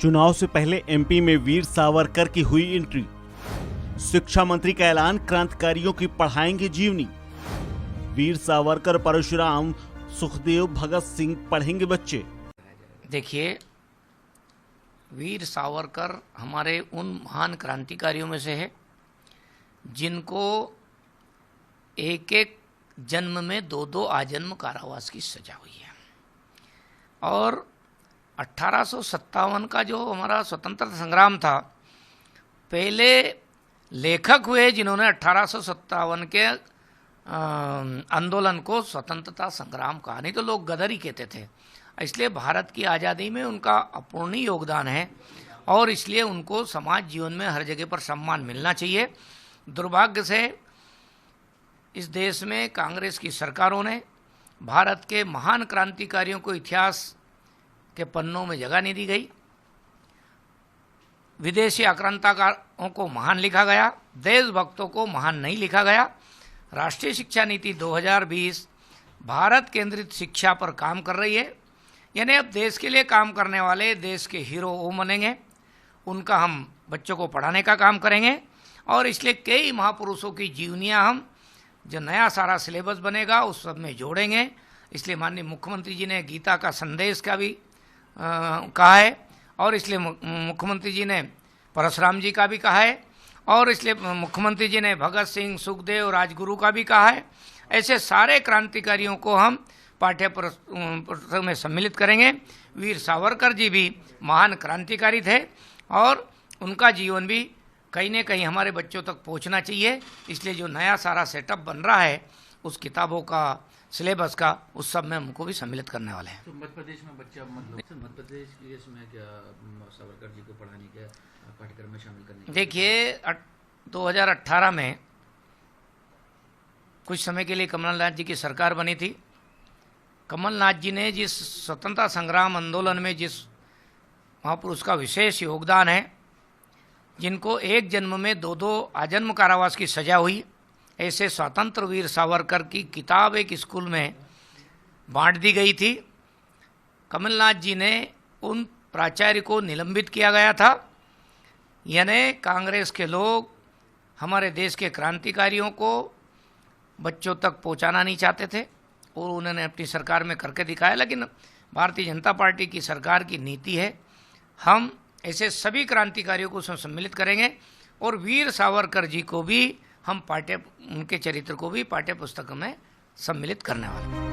चुनाव से पहले एमपी में वीर सावरकर की हुई एंट्री। शिक्षा मंत्री का ऐलान, क्रांतिकारियों की पढ़ाएंगे जीवनी। वीर सावरकर, परशुराम, सुखदेव, भगत सिंह पढ़ेंगे बच्चे। देखिए, वीर सावरकर हमारे उन महान क्रांतिकारियों में से है जिनको एक एक जन्म में दो दो आजन्म कारावास की सजा हुई है। और 1857 का जो हमारा स्वतंत्रता संग्राम था, पहले लेखक हुए जिन्होंने 1857 के आंदोलन को स्वतंत्रता संग्राम कहा, नहीं तो लोग गदर ही कहते थे। इसलिए भारत की आज़ादी में उनका अपूर्णीय योगदान है और इसलिए उनको समाज जीवन में हर जगह पर सम्मान मिलना चाहिए। दुर्भाग्य से इस देश में कांग्रेस की सरकारों ने भारत के महान क्रांतिकारियों को इतिहास के पन्नों में जगह नहीं दी गई। विदेशी आक्रांताकारों को महान लिखा गया, देशभक्तों को महान नहीं लिखा गया। राष्ट्रीय शिक्षा नीति 2020 भारत केंद्रित शिक्षा पर काम कर रही है, यानी अब देश के लिए काम करने वाले देश के हीरो वो बनेंगे, उनका हम बच्चों को पढ़ाने का काम करेंगे। और इसलिए कई महापुरुषों की जीवनियाँ हम जो नया सारा सिलेबस बनेगा उस सब में जोड़ेंगे। इसलिए माननीय मुख्यमंत्री जी ने गीता का संदेश का भी कहा है और इसलिए मुख्यमंत्री जी ने परशुराम जी का भी कहा है और इसलिए मुख्यमंत्री जी ने भगत सिंह, सुखदेव, राजगुरु का भी कहा है। ऐसे सारे क्रांतिकारियों को हम पाठ्य पुस्तक में सम्मिलित करेंगे। वीर सावरकर जी भी महान क्रांतिकारी थे और उनका जीवन भी कहीं न कहीं हमारे बच्चों तक पहुंचना चाहिए। इसलिए जो नया सारा सेटअप बन रहा है उस किताबों का, सिलेबस का, उस सब में हमको भी सम्मिलित करने वाले हैं। तो मध्य प्रदेश में बच्चा मध्य प्रदेश में क्या सावरकर जी को पढ़ाने के पाठ्यक्रम में शामिल करने? देखिए, 2018 में कुछ समय के लिए कमलनाथ जी की सरकार बनी थी। कमलनाथ जी ने जिस स्वतंत्रता संग्राम आंदोलन में जिस महापुरुष का विशेष योगदान है, जिनको एक जन्म में दो दो आजन्म कारावास की सजा हुई, ऐसे स्वतंत्र वीर सावरकर की किताब एक स्कूल में बांट दी गई थी। कमलनाथ जी ने उन प्राचार्य को निलंबित किया गया था, यानी कांग्रेस के लोग हमारे देश के क्रांतिकारियों को बच्चों तक पहुंचाना नहीं चाहते थे और उन्होंने अपनी सरकार में करके दिखाया। लेकिन भारतीय जनता पार्टी की सरकार की नीति है, हम ऐसे सभी क्रांतिकारियों को उसमें सम्मिलित करेंगे और वीर सावरकर जी को भी हम उनके चरित्र को भी पाठ्य पुस्तक में सम्मिलित करने वाले हैं।